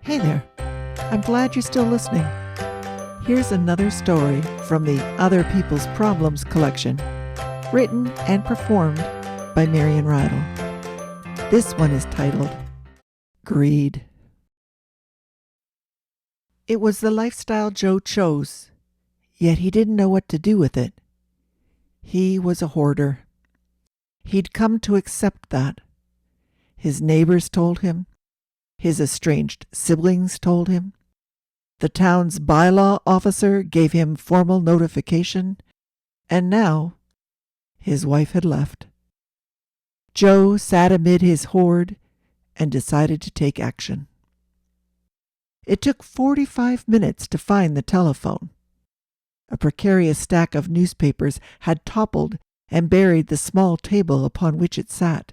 Hey there, I'm glad you're still listening. Here's another story from the Other People's Problems collection, written and performed by Marian Ridle. This one is titled Greed. It was the lifestyle Joe chose, yet he didn't know what to do with it. He was a hoarder. He'd come to accept that. His neighbors told him. His estranged siblings told him. The town's bylaw officer gave him formal notification. And now, his wife had left. Joe sat amid his hoard and decided to take action. It took 45 minutes to find the telephone. A precarious stack of newspapers had toppled and buried the small table upon which it sat.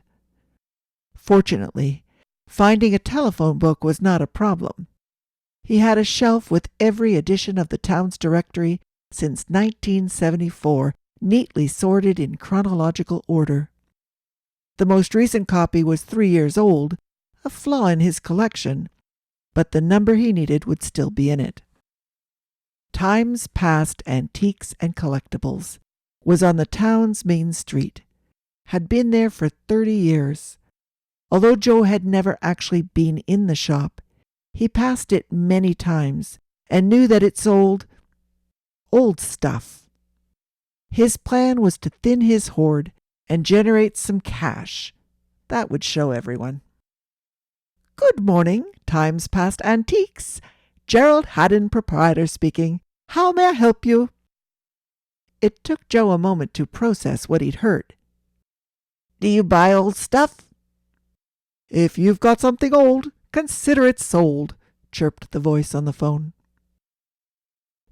Fortunately, finding a telephone book was not a problem. He had a shelf with every edition of the town's directory since 1974 neatly sorted in chronological order. The most recent copy was 3 years old, a flaw in his collection, but the number he needed would still be in it. Times Past Antiques and Collectibles was on the town's main street, had been there for 30 years. Although Joe had never actually been in the shop, he passed it many times and knew that it sold old stuff. His plan was to thin his hoard and generate some cash. That would show everyone. Good morning, Times Past Antiques. Gerald Haddon, proprietor speaking. How may I help you? It took Joe a moment to process what he'd heard. Do you buy old stuff? If you've got something old, consider it sold, chirped the voice on the phone.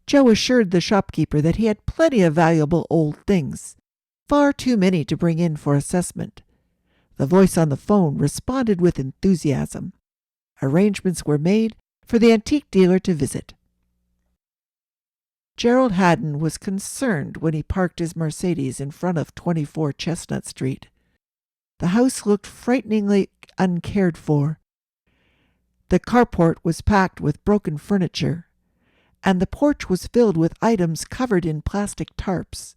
Joe assured the shopkeeper that he had plenty of valuable old things, far too many to bring in for assessment. The voice on the phone responded with enthusiasm. Arrangements were made for the antique dealer to visit. Gerald Haddon was concerned when he parked his Mercedes in front of 24 Chestnut Street. The house looked frighteningly uncared for. The carport was packed with broken furniture, and the porch was filled with items covered in plastic tarps.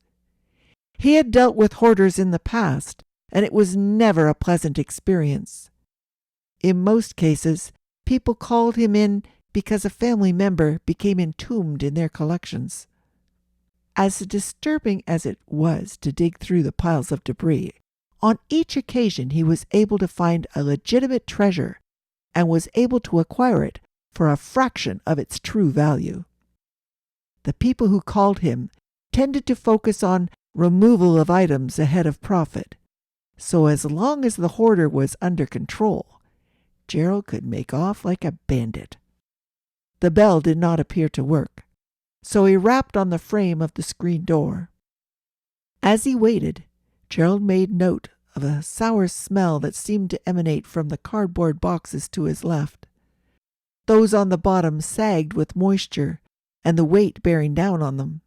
He had dealt with hoarders in the past, and it was never a pleasant experience. In most cases, people called him in because a family member became entombed in their collections. As disturbing as it was to dig through the piles of debris, on each occasion he was able to find a legitimate treasure and was able to acquire it for a fraction of its true value. The people who called him tended to focus on removal of items ahead of profit, so as long as the hoarder was under control, Gerald could make off like a bandit. The bell did not appear to work, so he rapped on the frame of the screen door. As he waited, Gerald made note of a sour smell that seemed to emanate from the cardboard boxes to his left. Those on the bottom sagged with moisture and the weight bearing down on them.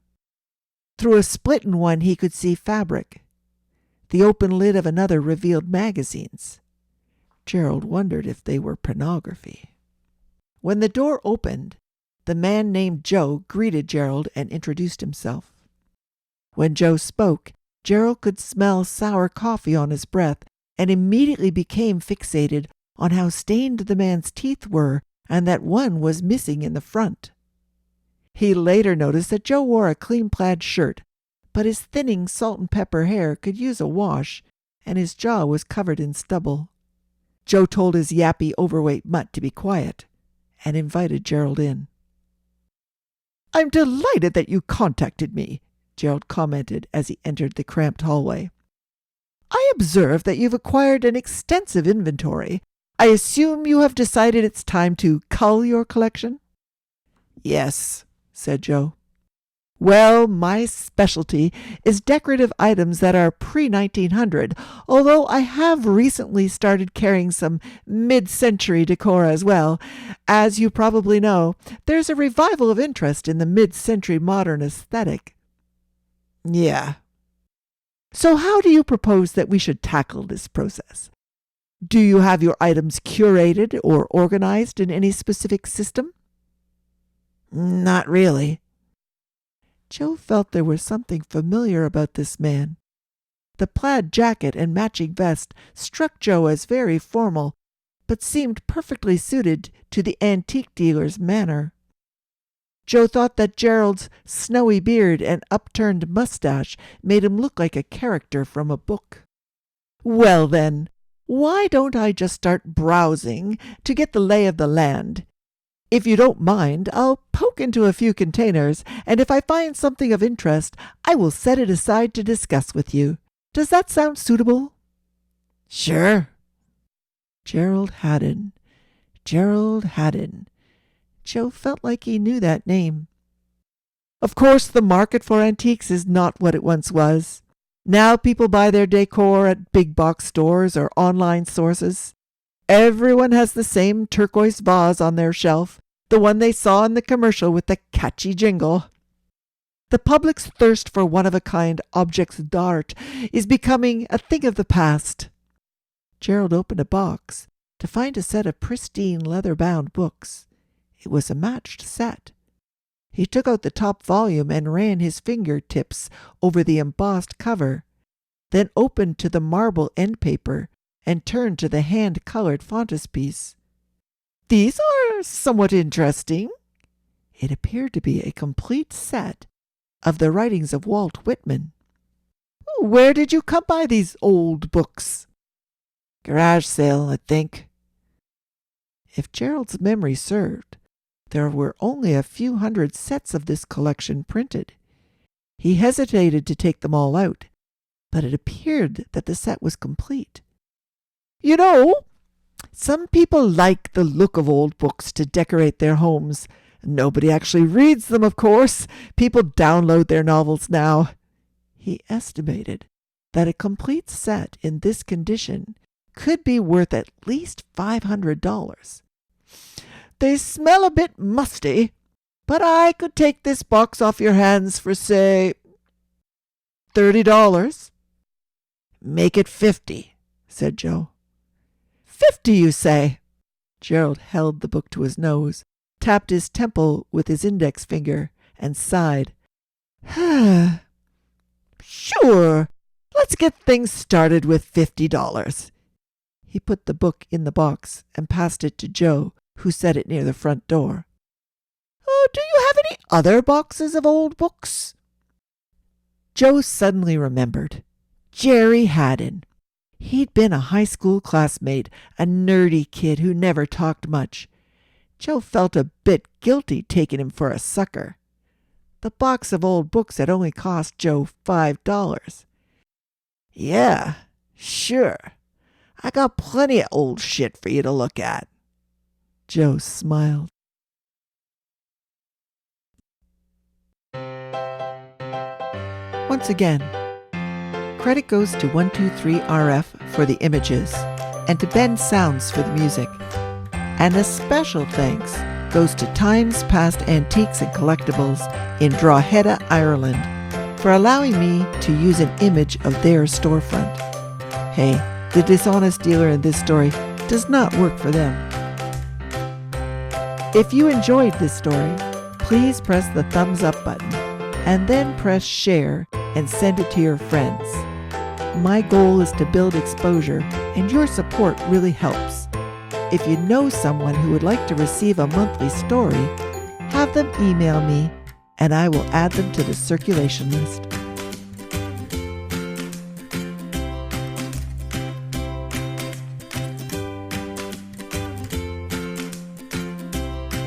Through a split in one he could see fabric. The open lid of another revealed magazines. Gerald wondered if they were pornography. When the door opened, the man named Joe greeted Gerald and introduced himself. When Joe spoke, Gerald could smell sour coffee on his breath and immediately became fixated on how stained the man's teeth were and that one was missing in the front. He later noticed that Joe wore a clean plaid shirt, but his thinning salt and pepper hair could use a wash, and his jaw was covered in stubble. Joe told his yappy, overweight mutt to be quiet and invited Gerald in. "I'm delighted that you contacted me," Gerald commented as he entered the cramped hallway. "I observe that you've acquired an extensive inventory. I assume you have decided it's time to cull your collection?" "Yes," said Joe. "Well, my specialty is decorative items that are pre-1900, although I have recently started carrying some mid-century decor as well. As you probably know, there's a revival of interest in the mid-century modern aesthetic." "Yeah." "So how do you propose that we should tackle this process? Do you have your items curated or organized in any specific system? Not really. Joe felt there was something familiar about this man. The plaid jacket and matching vest struck Joe as very formal, but seemed perfectly suited to the antique dealer's manner. Joe thought that Gerald's snowy beard and upturned mustache made him look like a character from a book. Well then, why don't I just start browsing to get the lay of the land? If you don't mind, I'll poke into a few containers, and if I find something of interest, I will set it aside to discuss with you. Does that sound suitable? Sure. Gerald Haddon. Gerald Haddon. Joe felt like he knew that name. Of course, the market for antiques is not what it once was. Now people buy their decor at big box stores or online sources. Everyone has the same turquoise vase on their shelf, the one they saw in the commercial with the catchy jingle. The public's thirst for one-of-a-kind objects d'art is becoming a thing of the past. Gerald opened a box to find a set of pristine leather-bound books. It was a matched set. He took out the top volume and ran his fingertips over the embossed cover, then opened to the marble end paper and turned to the hand-colored frontispiece. These are somewhat interesting. It appeared to be a complete set of the writings of Walt Whitman. Where did you come by these old books? Garage sale, I think. If Gerald's memory served, there were only a few hundred sets of this collection printed. He hesitated to take them all out, but it appeared that the set was complete. You know, some people like the look of old books to decorate their homes. Nobody actually reads them, of course. People download their novels now. He estimated that a complete set in this condition could be worth at least $500. They smell a bit musty, but I could take this box off your hands for, say, $30. Make it 50, said Joe. 50, you say? Gerald held the book to his nose, tapped his temple with his index finger, and sighed. Sure, let's get things started with $50. He put the book in the box and passed it to Joe, who set it near the front door. Oh, do you have any other boxes of old books? Joe suddenly remembered. Jerry Haddon. He'd been a high school classmate, a nerdy kid who never talked much. Joe felt a bit guilty taking him for a sucker. The box of old books had only cost Joe $5. Yeah, sure. I got plenty of old shit for you to look at. Joe smiled. Once again, credit goes to 123RF for the images and to Ben Sounds for the music. And a special thanks goes to Times Past Antiques and Collectibles in Drogheda, Ireland, for allowing me to use an image of their storefront. Hey, the dishonest dealer in this story does not work for them. If you enjoyed this story, please press the thumbs up button and then press share and send it to your friends. My goal is to build exposure, and your support really helps. If you know someone who would like to receive a monthly story, have them email me and I will add them to the circulation list.